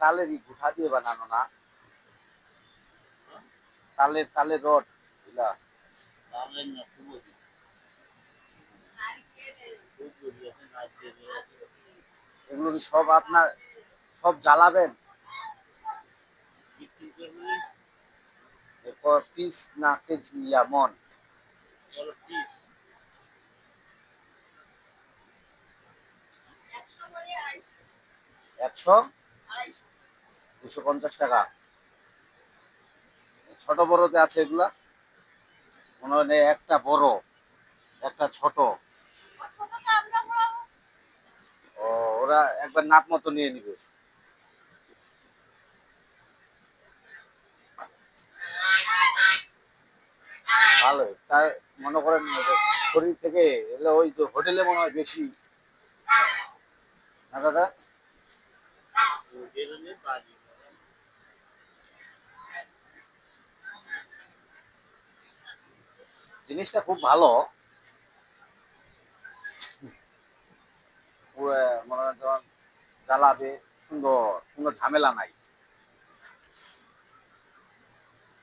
তালেরই গুঠা দিয়ে বানানো না? তালের রড এগুলা? এগুলো কি সব আপনার সব জ্বালাবেন? এরপর পিস না কেজি মন? 100, 250 টাকা। ছোট বড়তে আছে এগুলা? মনে হয় একটা বড় একটা ছোট। ও, ওরা একবার নাপ মতো নিয়ে নিবে। ভালো, তাই মনে করেন শরীর থেকে এলে ওই যে হোটেলে মনে হয় বেশি না দাদা? জিনিসটা খুব ভালো। পুরো মনে হয় যখন জ্বালাবে সুন্দর, কোনো ঝামেলা নাই।